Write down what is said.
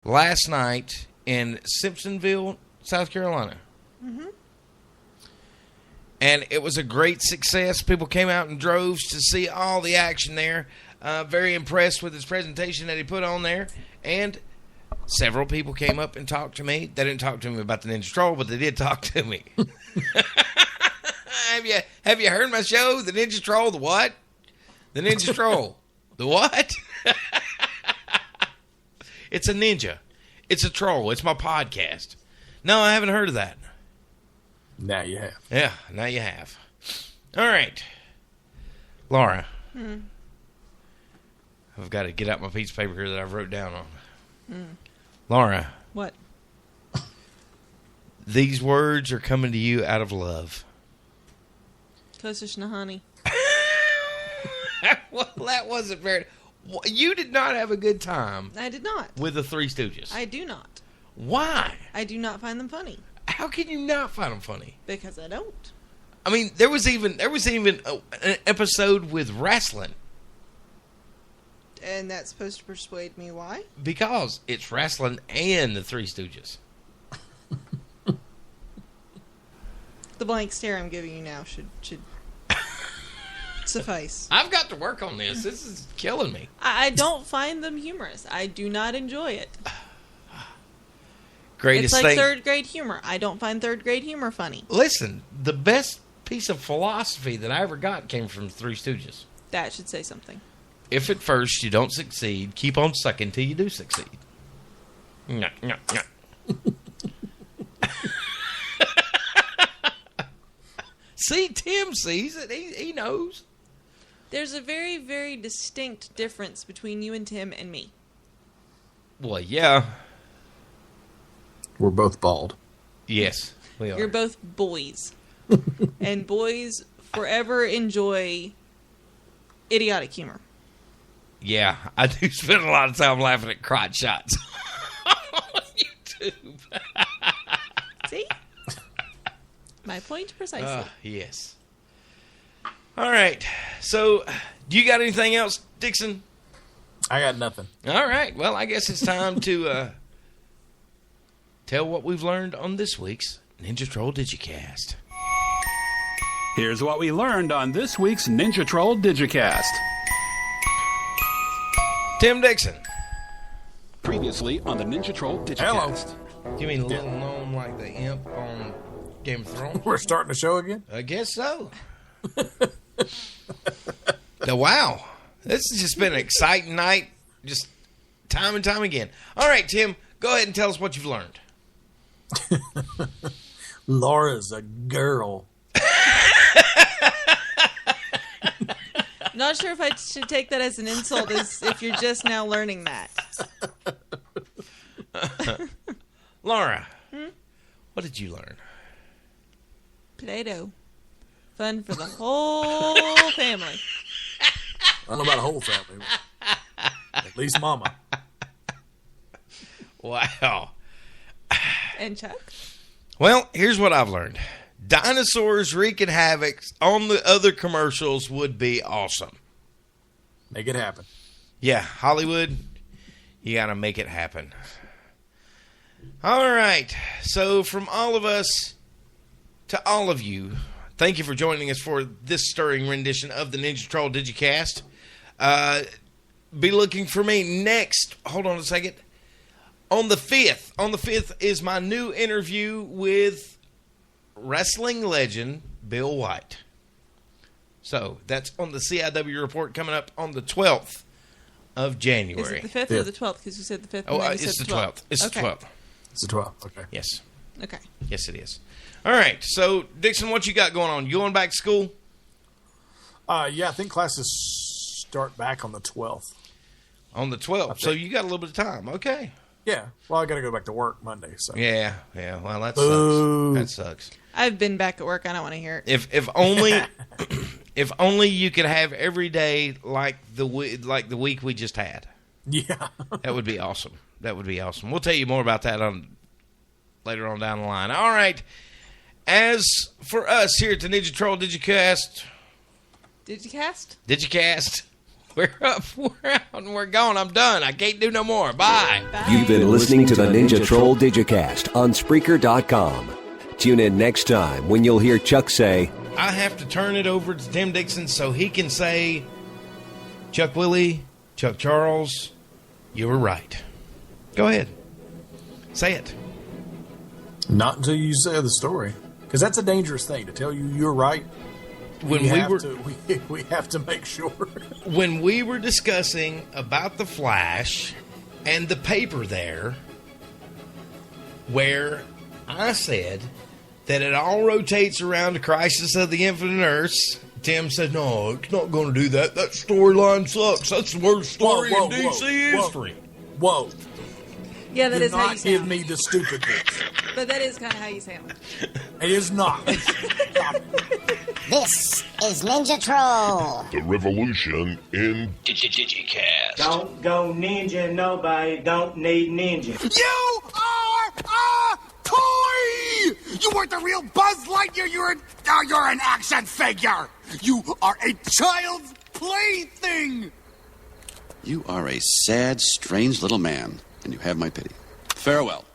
last night in Simpsonville, South Carolina. Mm-hmm. And it was a great success. People came out in droves to see all the action there. Very impressed with his presentation that he put on there. And several people came up and talked to me. They didn't talk to me about the Ninja Troll, but they did talk to me. Have you heard my show, The Ninja Troll? The what? The Ninja Troll. The what? It's a ninja. It's a troll. It's my podcast. No, I haven't heard of that. Now you have. Yeah, now you have. All right. Laura. I've got to get out my piece of paper here that I wrote down on. Laura. What? These words are coming to you out of love. Kosher honey. Well, that wasn't very... You did not have a good time. I did not. With the Three Stooges. I do not. Why? I do not find them funny. How can you not find them funny? Because I don't. I mean, there was even an episode with wrestling. And that's supposed to persuade me why? Because it's wrestling and the Three Stooges. The blank stare I'm giving you now should suffice. I've got to work on this. This is killing me. I don't find them humorous. I do not enjoy it. Greatest it's like thing. third grade humor. I don't find third grade humor funny. Listen, the best piece of philosophy that I ever got came from Three Stooges. That should say something. If at first you don't succeed, keep on sucking till you do succeed. Nyah, nyah, nyah. See, Tim sees it. He knows. There's a very, very distinct difference between you and Tim and me. Well, yeah. We're both bald. Yes, we are. You're both boys. And boys forever enjoy idiotic humor. Yeah, I do spend a lot of time laughing at crotch shots on YouTube. See? My point precisely. Yes. All right. So, do you got anything else, Dixon? I got nothing. All right. Well, I guess it's time to tell what we've learned on this week's Ninja Troll Digicast. Here's what we learned on this week's Ninja Troll Digicast. Tim Dixon. Previously on the Ninja Troll Digicast. Hello. You mean little gnome like the imp on Game of Thrones? We're starting the show again? I guess so. Wow. This has just been an exciting night. Just time and time again. All right, Tim, go ahead and tell us what you've learned. Laura's a girl. Not sure if I should take that as an insult as if you're just now learning that. Laura, what did you learn? Play-Doh. Fun for the whole family. I don't know about a whole family. At least Mama. Wow. And Chuck? Well, here's what I've learned. Dinosaurs wreaking havoc on the other commercials would be awesome. Make it happen. Yeah, Hollywood, you got to make it happen. All right. So from all of us to all of you, thank you for joining us for this stirring rendition of the Ninja Troll Digicast. Be looking for me next. Hold on a second. On the 5th. On the 5th is my new interview with wrestling legend Bill White. So that's on the CIW report coming up on the 12th of January. Is it the 5th or the 12th? Because you said the 5th. Oh, and then you it's said the 12th. It's okay. the 12th. It's the 12th. Okay. Yes. Okay. Yes, it is. All right. So, Dixon, what you got going on? You going back to school? Yeah, I think classes start back on the 12th. On the 12th. So you got a little bit of time. Okay. Yeah. Well, I got to go back to work Monday. So. Yeah. Well, that Boo. sucks. That sucks. I've been back at work. I don't want to hear it. If only if only you could have every day like the week we just had. Yeah. That would be awesome. That would be awesome. We'll tell you more about that later on down the line. All right. As for us here at the Ninja Troll Digicast, Digicast? Digicast, We're up. We're out. And we're gone. I'm done. I can't do no more. Bye. You've been listening to the Ninja Troll Digicast on Spreaker.com. Tune in next time when you'll hear Chuck say, I have to turn it over to Tim Dixon so he can say, Chuck Willie, Chuck Charles, you were right. Go ahead. Say it. Not until you say the story. Because that's a dangerous thing, to tell you you're right. We have to make sure. When we were discussing about the Flash and the paper there, where I said that it all rotates around the Crisis of the Infinite Earths, Tim said, no, it's not going to do that. That storyline sucks. That's the worst story in DC history. Whoa. Yeah, that is how you sound. Give me the stupid bits. But that is kind of how you sound. It is not. This is Ninja Troll. The revolution in Digicast. Don't go ninja, nobody don't need ninja. You are a toy! You weren't the real Buzz Lightyear, you're an action figure! You are a child's plaything! You are a sad, strange little man, and you have my pity. Farewell.